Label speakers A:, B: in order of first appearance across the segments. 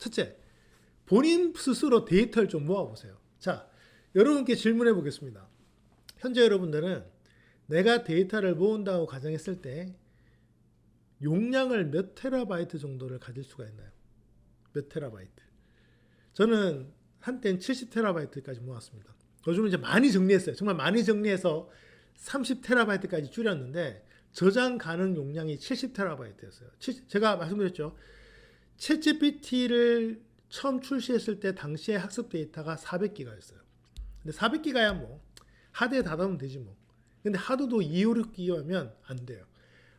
A: 첫째, 본인 스스로 데이터를 좀 모아보세요. 자, 여러분께 질문해 보겠습니다. 현재 여러분들은 내가 데이터를 모은다고 가정했을 때 용량을 몇 테라바이트 정도를 가질 수가 있나요? 몇 테라바이트? 저는 한때는 70테라바이트까지 모았습니다. 요즘은 이제 많이 정리했어요. 정말 많이 정리해서 30테라바이트까지 줄였는데 저장 가능 용량이 70테라바이트였어요. 제가 말씀드렸죠. 챗GPT를 처음 출시했을 때 당시의 학습 데이터가 400기가였어요. 근데 400기가야 뭐 하드에 다 담으면 되지 뭐. 근데 하드도 256기가면 안 돼요.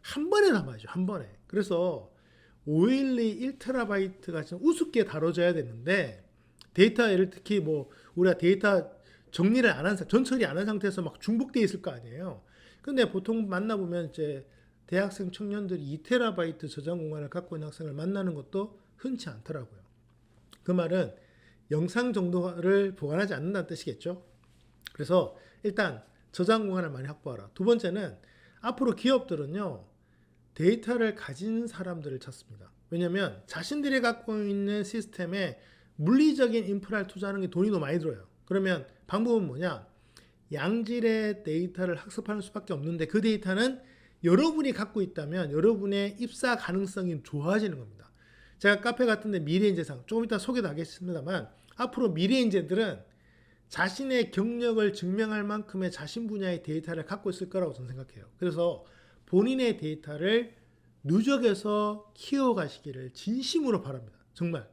A: 한 번에 담아야죠. 한 번에. 그래서 512 1테라바이트가 좀 우습게 다뤄져야 되는데 데이터를 특히 뭐 우리가 데이터 정리를 안 한 전처리 안 한 상태에서 막 중복되어 있을 거 아니에요. 근데 보통 만나보면 이제 대학생 청년들이 2테라바이트 저장 공간을 갖고 있는 학생을 만나는 것도 흔치 않더라고요. 그 말은 영상 정도를 보관하지 않는다는 뜻이겠죠. 그래서 일단 저장 공간을 많이 확보하라. 두 번째는 앞으로 기업들은요, 데이터를 가진 사람들을 찾습니다. 왜냐하면 자신들이 갖고 있는 시스템에 물리적인 인프라를 투자하는 게 돈이 너무 많이 들어요. 그러면 방법은 뭐냐? 양질의 데이터를 학습하는 수밖에 없는데 그 데이터는 여러분이 갖고 있다면 여러분의 입사 가능성이 좋아지는 겁니다. 제가 카페 같은데 미래인재상 조금 이따 소개도 하겠습니다만 앞으로 미래인재들은 자신의 경력을 증명할 만큼의 자신 분야의 데이터를 갖고 있을 거라고 저는 생각해요. 그래서 본인의 데이터를 누적해서 키워가시기를 진심으로 바랍니다. 정말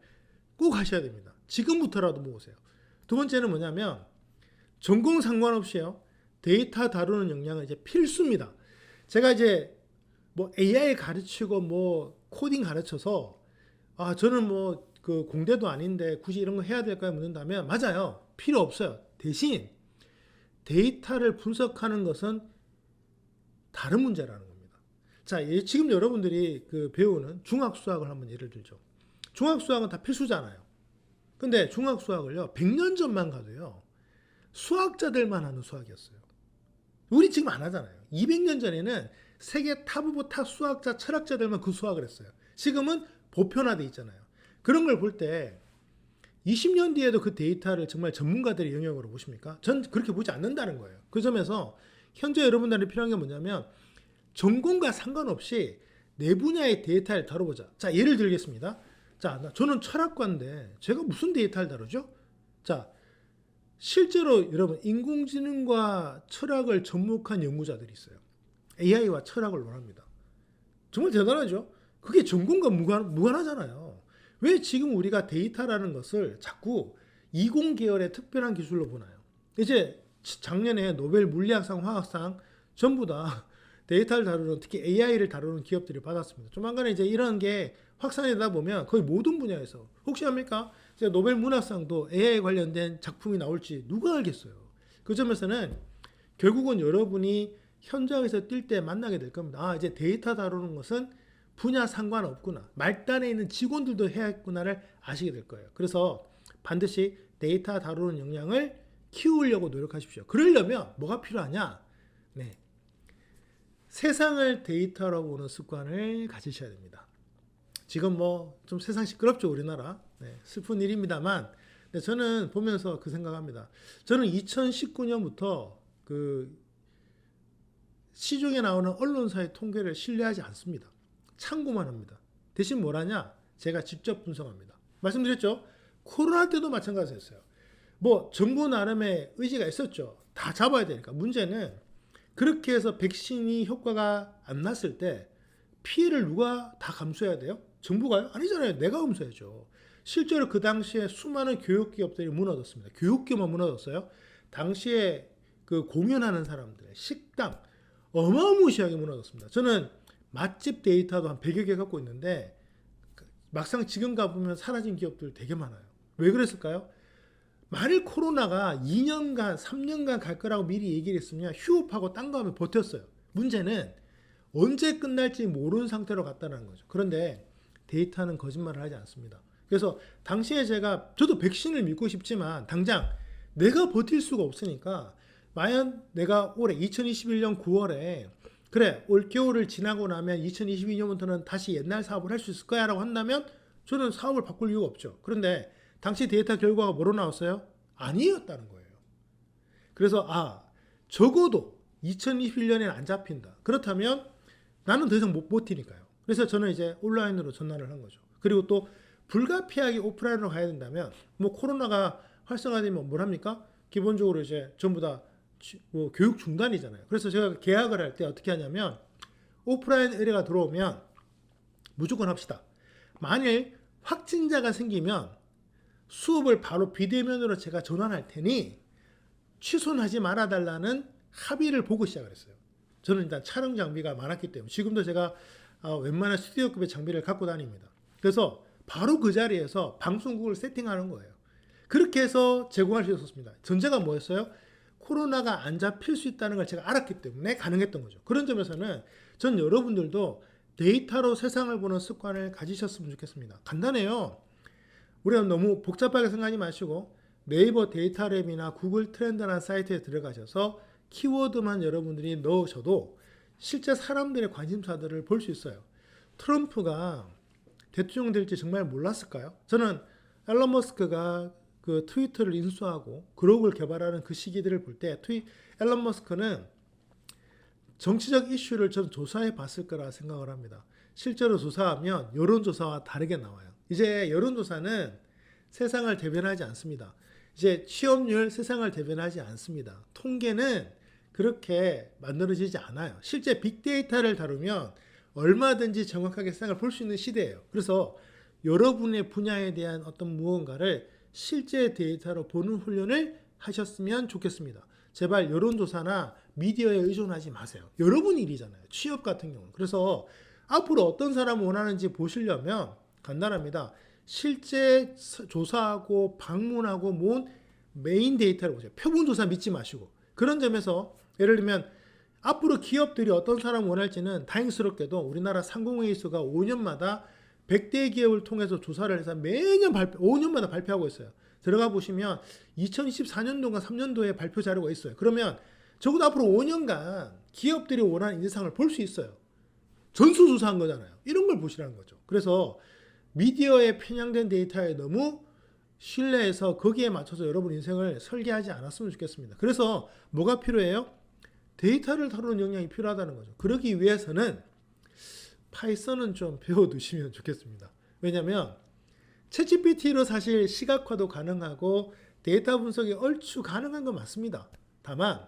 A: 꼭 하셔야 됩니다. 지금부터라도 모으세요. 두 번째는 뭐냐면 전공 상관없이요. 데이터 다루는 역량은 이제 필수입니다. 제가 이제 뭐 AI 가르치고 뭐 코딩 가르쳐서 저는 뭐 그 공대도 아닌데 굳이 이런 거 해야 될까요? 묻는다면 맞아요. 필요 없어요. 대신 데이터를 분석하는 것은 다른 문제라는 겁니다. 자, 지금 여러분들이 그 배우는 중학 수학을 한번 예를 들죠. 중학 수학은 다 필수잖아요. 근데 중학 수학을요, 100년 전만 가도요, 수학자들만 하는 수학이었어요. 우리 지금 안 하잖아요. 200년 전에는 세계 탑 오브 탑 수학자, 철학자들만 그 수학을 했어요. 지금은 보편화돼 있잖아요. 그런 걸 볼 때 20년 뒤에도 그 데이터를 정말 전문가들의 영역으로 보십니까? 전 그렇게 보지 않는다는 거예요. 그 점에서 현재 여러분들이 필요한 게 뭐냐면 전공과 상관없이 내 분야의 데이터를 다뤄보자. 자, 예를 들겠습니다. 자, 저는 철학과인데 제가 무슨 데이터를 다루죠? 자, 실제로 여러분 인공지능과 철학을 접목한 연구자들이 있어요. AI와 철학을 논합니다. 정말 대단하죠? 그게 전공과 무관하잖아요. 왜 지금 우리가 데이터라는 것을 자꾸 이공계열의 특별한 기술로 보나요? 이제 작년에 노벨 물리학상, 화학상 전부 다 데이터를 다루는 특히 AI를 다루는 기업들이 받았습니다. 조만간에 이제 이런 게 확산되다 보면 거의 모든 분야에서 혹시 합니까? 노벨 문학상도 AI 관련된 작품이 나올지 누가 알겠어요. 그 점에서는 결국은 여러분이 현장에서 뛸 때 만나게 될 겁니다. 이제 데이터 다루는 것은 분야 상관없구나. 말단에 있는 직원들도 해야겠구나를 아시게 될 거예요. 그래서 반드시 데이터 다루는 역량을 키우려고 노력하십시오. 그러려면 뭐가 필요하냐? 네. 세상을 데이터로 보는 습관을 가지셔야 됩니다. 지금 뭐 좀 세상 시끄럽죠, 우리나라. 네, 슬픈 일입니다만 저는 보면서 그 생각합니다. 저는 2019년부터 그 시중에 나오는 언론사의 통계를 신뢰하지 않습니다. 참고만 합니다. 대신 뭘 하냐? 제가 직접 분석합니다. 말씀드렸죠? 코로나 때도 마찬가지였어요. 뭐 정부 나름의 의지가 있었죠. 다 잡아야 되니까. 문제는 그렇게 해서 백신이 효과가 안 났을 때 피해를 누가 다 감수해야 돼요? 정부가요? 아니잖아요. 내가 감수해야죠. 실제로 그 당시에 수많은 교육기업들이 무너졌습니다. 교육기업만 무너졌어요. 당시에 그 공연하는 사람들의 식당 어마무시하게 무너졌습니다. 저는 맛집 데이터도 한 100여 개 갖고 있는데 막상 지금 가보면 사라진 기업들 되게 많아요. 왜 그랬을까요? 만일 코로나가 2년간, 3년간 갈 거라고 미리 얘기를 했으면 휴업하고 딴 거 하면 버텼어요. 문제는 언제 끝날지 모르는 상태로 갔다는 거죠. 그런데 데이터는 거짓말을 하지 않습니다. 그래서 당시에 저도 백신을 믿고 싶지만 당장 내가 버틸 수가 없으니까 과연 내가 올해 2021년 9월에 그래 올겨울을 지나고 나면 2022년부터는 다시 옛날 사업을 할 수 있을 거야 라고 한다면 저는 사업을 바꿀 이유가 없죠. 그런데 당시 데이터 결과가 뭐로 나왔어요? 아니었다는 거예요. 그래서 적어도 2021년에는 안 잡힌다. 그렇다면 나는 더 이상 못 버티니까요. 그래서 저는 이제 온라인으로 전환을 한 거죠. 그리고 또 불가피하게 오프라인으로 가야 된다면 뭐 코로나가 활성화되면 뭘 합니까? 기본적으로 이제 전부 다 뭐 교육 중단이잖아요. 그래서 제가 계약을 할 때 어떻게 하냐면 오프라인 의뢰가 들어오면 무조건 합시다. 만일 확진자가 생기면 수업을 바로 비대면으로 제가 전환할 테니 취소하지 말아달라는 합의를 보고 시작을 했어요. 저는 일단 촬영 장비가 많았기 때문에 지금도 제가 웬만한 스튜디오급의 장비를 갖고 다닙니다. 그래서 바로 그 자리에서 방송국을 세팅하는 거예요. 그렇게 해서 제공할 수 있었습니다. 전제가 뭐였어요? 코로나가 안 잡힐 수 있다는 걸 제가 알았기 때문에 가능했던 거죠. 그런 점에서는 전 여러분들도 데이터로 세상을 보는 습관을 가지셨으면 좋겠습니다. 간단해요. 우리가 너무 복잡하게 생각하지 마시고 네이버 데이터랩이나 구글 트렌드라는 사이트에 들어가셔서 키워드만 여러분들이 넣으셔도 실제 사람들의 관심사들을 볼 수 있어요. 트럼프가 대통령 될지 정말 몰랐을까요? 저는 앨런 머스크가 그 트위터를 인수하고 그룹을 개발하는 그 시기들을 볼 때 앨런 머스크는 정치적 이슈를 전 조사해 봤을 거라 생각을 합니다. 실제로 조사하면 여론조사와 다르게 나와요. 이제 여론조사는 세상을 대변하지 않습니다. 이제 취업률 세상을 대변하지 않습니다. 통계는 그렇게 만들어지지 않아요. 실제 빅데이터를 다루면 얼마든지 정확하게 세상을 볼 수 있는 시대예요. 그래서 여러분의 분야에 대한 어떤 무언가를 실제 데이터로 보는 훈련을 하셨으면 좋겠습니다. 제발 여론조사나 미디어에 의존하지 마세요. 여러분 일이잖아요. 취업 같은 경우는. 그래서 앞으로 어떤 사람을 원하는지 보시려면 간단합니다. 실제 조사하고 방문하고 모은 메인 데이터를 보세요. 표본조사 믿지 마시고. 그런 점에서 예를 들면 앞으로 기업들이 어떤 사람을 원할지는 다행스럽게도 우리나라 상공회의 수가 5년마다 100대 기업을 통해서 조사를 해서 매년 5년마다 발표하고 있어요. 들어가 보시면 2024년도인가 3년도에 발표 자료가 있어요. 그러면 적어도 앞으로 5년간 기업들이 원하는 인재상을 볼 수 있어요. 전수조사한 거잖아요. 이런 걸 보시라는 거죠. 그래서 미디어에 편향된 데이터에 너무 신뢰해서 거기에 맞춰서 여러분 인생을 설계하지 않았으면 좋겠습니다. 그래서 뭐가 필요해요? 데이터를 다루는 역량이 필요하다는 거죠. 그러기 위해서는 파이썬은 좀 배워두시면 좋겠습니다. 왜냐하면 챗GPT로 사실 시각화도 가능하고 데이터 분석이 얼추 가능한 건 맞습니다. 다만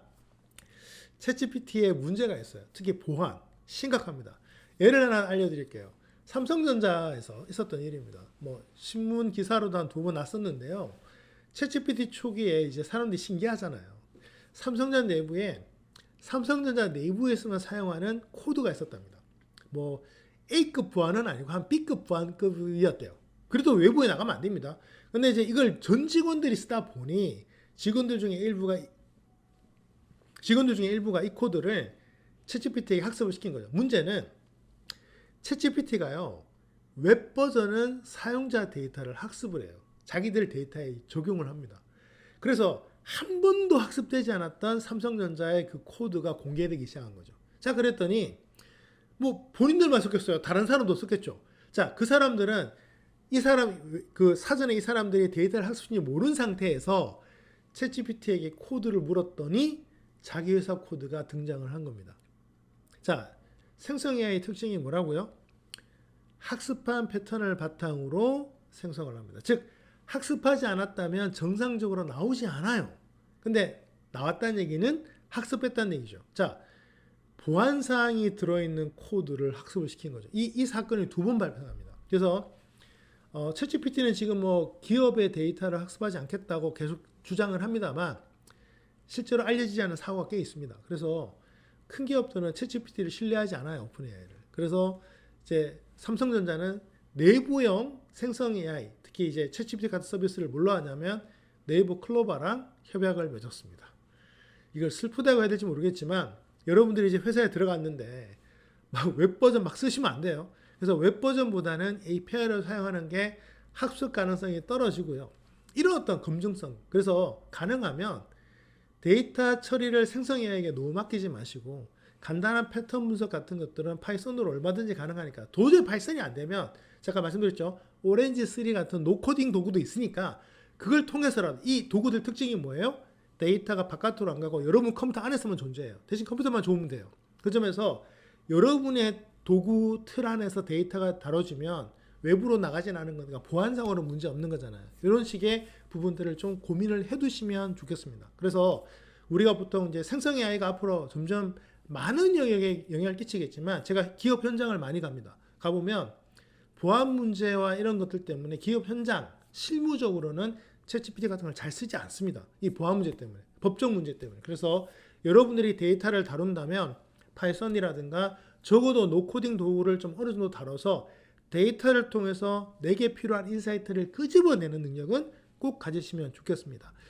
A: 챗GPT에 문제가 있어요. 특히 보안, 심각합니다. 예를 하나 알려드릴게요. 삼성전자에서 있었던 일입니다. 뭐 신문 기사로도 한 2번 났었는데요. 챗GPT 초기에 이제 사람들이 신기하잖아요. 삼성전자 내부에서만 사용하는 코드가 있었답니다. 뭐 A급 보안은 아니고 한 B급 보안급이었대요. 그래도 외부에 나가면 안 됩니다. 근데 이제 이걸 전 직원들이 쓰다 보니 직원들 중에 일부가 이 코드를 챗GPT에게 학습을 시킨 거죠. 문제는 챗GPT가요. 웹 버전은 사용자 데이터를 학습을 해요. 자기들 데이터에 적용을 합니다. 그래서 한 번도 학습되지 않았던 삼성전자의 그 코드가 공개되기 시작한 거죠. 자, 그랬더니 뭐 본인들만 썼겠어요. 다른 사람도 썼겠죠. 자, 그 사람들은 사전에 이 사람들이 데이터를 학습인지 모르는 상태에서 챗GPT에게 코드를 물었더니 자기 회사 코드가 등장을 한 겁니다. 자, 생성 AI의 특징이 뭐라고요? 학습한 패턴을 바탕으로 생성을 합니다. 즉, 학습하지 않았다면 정상적으로 나오지 않아요. 근데 나왔다는 얘기는 학습했다는 얘기죠. 자, 보안사항이 들어있는 코드를 학습을 시킨 거죠. 이 사건이 2번 발생합니다. 그래서 챗GPT는 지금 뭐 기업의 데이터를 학습하지 않겠다고 계속 주장을 합니다만 실제로 알려지지 않은 사고가 꽤 있습니다. 그래서 큰 기업들은 챗GPT를 신뢰하지 않아요. 오픈 AI를. 그래서 이제 삼성전자는 내부형 생성 AI, 특히 이제 챗GPT 같은 서비스를 뭘로 하냐면 네이버 클로바랑 협약을 맺었습니다. 이걸 슬프다고 해야 될지 모르겠지만 여러분들이 이제 회사에 들어갔는데 막 웹버전 막 쓰시면 안 돼요. 그래서 웹버전보다는 API를 사용하는 게 학습 가능성이 떨어지고요. 이런 어떤 검증성. 그래서 가능하면 데이터 처리를 생성 AI에게 너무 맡기지 마시고 간단한 패턴 분석 같은 것들은 파이썬으로 얼마든지 가능하니까 도저히 파이썬이 안 되면 제가 말씀드렸죠. 오렌지 3 같은 노코딩 도구도 있으니까 그걸 통해서라도 이 도구들 특징이 뭐예요? 데이터가 바깥으로 안 가고 여러분 컴퓨터 안에서만 존재해요. 대신 컴퓨터만 좋으면 돼요. 그 점에서 여러분의 도구 틀 안에서 데이터가 다뤄지면 외부로 나가진 않은 거니까 보안상으로 문제 없는 거잖아요. 이런 식의 부분들을 좀 고민을 해두시면 좋겠습니다. 그래서 우리가 보통 이제 생성 AI가 앞으로 점점 많은 영역에 영향을 끼치겠지만 제가 기업 현장을 많이 갑니다. 가보면 보안 문제와 이런 것들 때문에 기업 현장 실무적으로는 챗GPT 같은 걸 잘 쓰지 않습니다. 이 보안 문제 때문에, 법적 문제 때문에. 그래서 여러분들이 데이터를 다룬다면 파이썬이라든가 적어도 노코딩 도구를 좀 어느 정도 다뤄서 데이터를 통해서 내게 필요한 인사이트를 끄집어내는 능력은 꼭 가지시면 좋겠습니다.